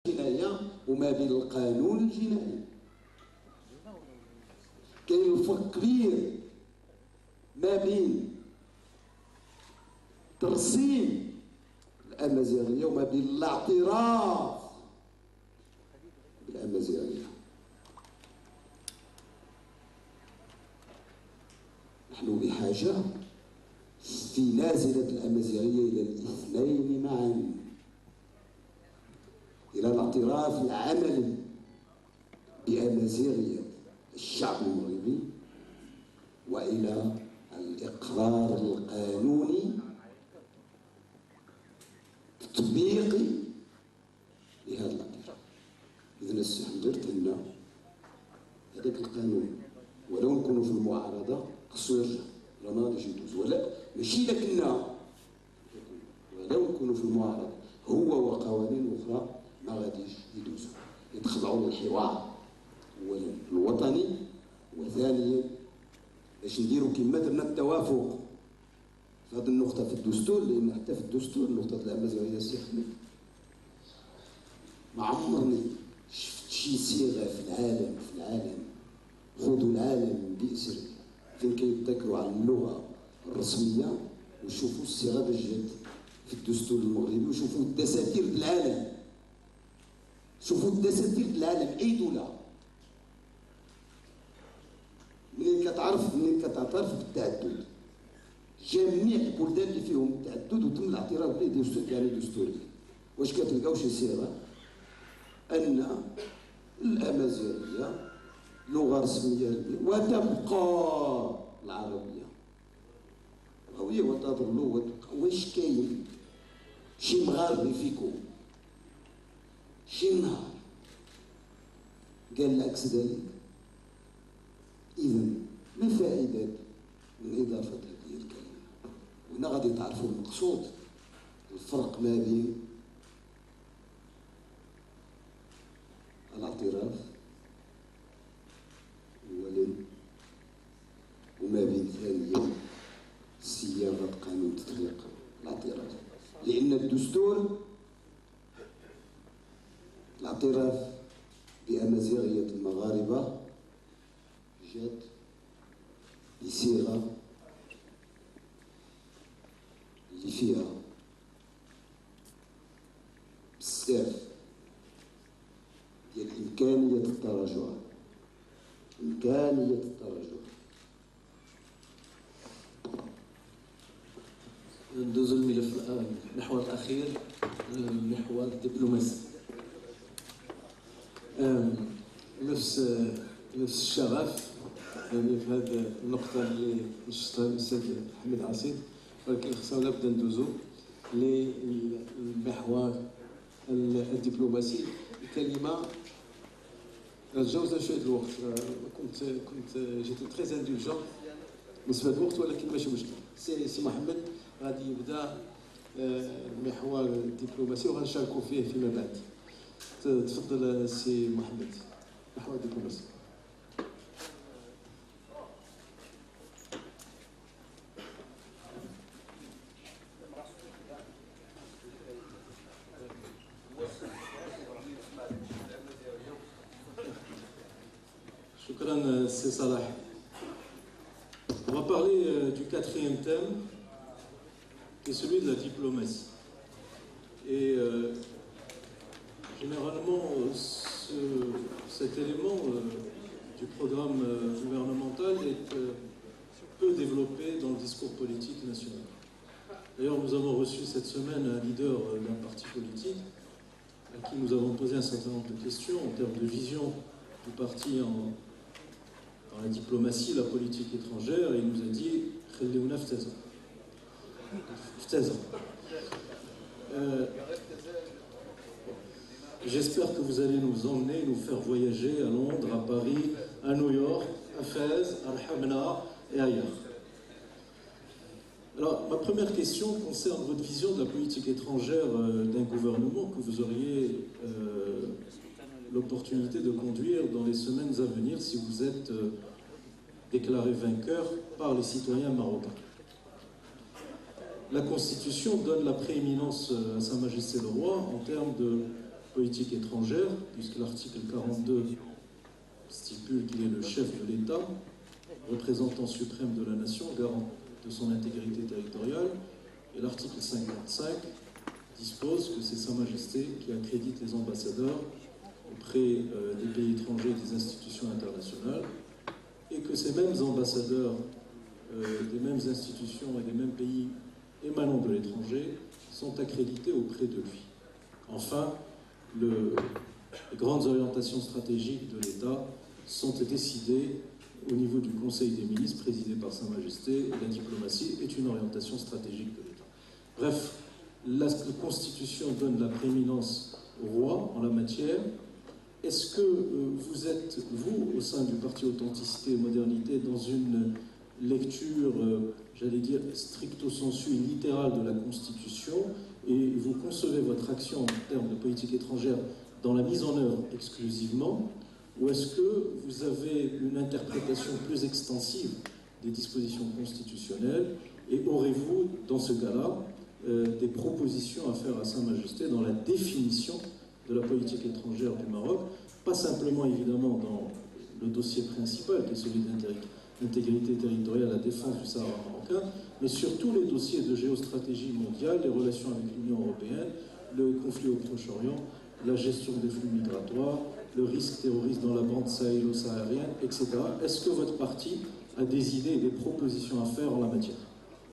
الجناية وما بين القانون الجنائي. كاين الفرق كبير ما بين ترسيم الأمازيغية وما بين الاعتراف بالأمازيغية. نحن بحاجة في نازلة الأمازيغية إلى الاثنين معا، إلى الاعتراف العملي بأمازيغية الشعب المغربي وإلى الإقرار القانوني التطبيقي لهذا الاعتراف. إذن السي حضرت لنا هذاك القانون ولو نكونوا في المعارضة خصو يرجع، لا ناضي يدوز، ولا ماشي لكنا ولو نكونوا في المعارضة هو وقوانين أخرى ما غاديش يدوزوا، يتخضعوا للحوار أولا الوطني، وثانيا باش نديروا كما درنا التوافق في هذه النقطة في الدستور، لأن حتى في الدستور نقطة الأمازيغية السي حميد ما عمرني شفت شي صيغة في العالم خذوا العالم بأسره فين كيتذكروا على اللغة الرسمية وشوفوا الصيغة باش جات في الدستور المغربي، وشوفوا الدساتير العالم، شوفوا الدساتير العالم أي دولة منين كتعترف بالتعدد، جميع البلدان اللي فيهم التعدد وتم الاعتراف به يعني دستوري، واش كتلقاو شي صيغه ان الامازيغيه لغه رسميه وتبقى العربيه هويه وتظل وتبقى؟ واش كاين شي مغاربي فيكم شي نهار قال العكس ذلك؟ إذا ما فائدة من إضافة هذه الكلمة؟ وهنا غادي تعرفوا المقصود، الفرق ما بين الاعتراف أولا وما بين ثانيا صياغة قانون تطبيق الاعتراف، لأن الدستور الاعتراف بأمازيغية المغاربة جات بصيغة اللي فيها بزاف ديال إمكانية التراجع. ندوزو المحور الأخير، المحور الدبلوماسي. نفس الشغف يعني في هذه النقطة اللي نشطها الأستاذ حميد عصيب، ولكن خصنا لابد ندوزو للمحور الدبلوماسي. الكلمة تجاوزنا شوية الوقت، كنت جيت تري اندولجون بالنسبة للوقت، ولكن ماشي مشكل. سي محمد غادي يبدا المحور الدبلوماسي وغنشاركوا فيه فيما بعد. تفضل سي محمد، محور الدبلوماسي. Shukran, c'est Salah. On va parler du quatrième thème, qui est celui de la diplomatie. Et généralement, cet élément du programme gouvernemental est peu développé dans le discours politique national. D'ailleurs, nous avons reçu cette semaine un leader d'un parti politique à qui nous avons posé un certain nombre de questions en termes de vision du parti dans la diplomatie, la politique étrangère, et il nous a dit « Khaliouna ftazan ». J'espère que vous allez nous emmener, nous faire voyager à Londres, à Paris, à New York, à Fès, à Al-Hamna et ailleurs. Alors, ma première question concerne votre vision de la politique étrangère d'un gouvernement que vous auriez l'opportunité de conduire dans les semaines à venir si vous êtes déclaré vainqueur par les citoyens marocains. La Constitution donne la prééminence à Sa Majesté le Roi en termes de politique étrangère, puisque l'article 42 stipule qu'il est le chef de l'État, représentant suprême de la nation, garant de son intégrité territoriale, et l'article 55 dispose que c'est Sa Majesté qui accrédite les ambassadeurs auprès des pays étrangers et des institutions internationales, et que ces mêmes ambassadeurs des mêmes institutions et des mêmes pays émanant de l'étranger sont accrédités auprès de lui. Enfin, les grandes orientations stratégiques de l'État sont décidées au niveau du Conseil des ministres présidé par Sa Majesté, et la diplomatie est une orientation stratégique de l'État. Bref, la Constitution donne la prééminence au roi en la matière. Est-ce que vous êtes, vous, au sein du Parti Authenticité et Modernité, dans une lecture, j'allais dire, stricto sensu et littérale de la Constitution, et vous concevez votre action en termes de politique étrangère dans la mise en œuvre exclusivement, ou est-ce que vous avez une interprétation plus extensive des dispositions constitutionnelles, et aurez-vous, dans ce cas-là, des propositions à faire à Sa Majesté dans la définition de la politique étrangère du Maroc, pas simplement évidemment dans le dossier principal qui est celui d'intégrité territoriale, la défense du Sahara marocain, mais sur tous les dossiers de géostratégie mondiale, les relations avec l'Union européenne, le conflit au Proche-Orient, la gestion des flux migratoires, le risque terroriste dans la bande sahélo-saharienne, etc. Est-ce que votre parti a des idées et des propositions à faire en la matière ?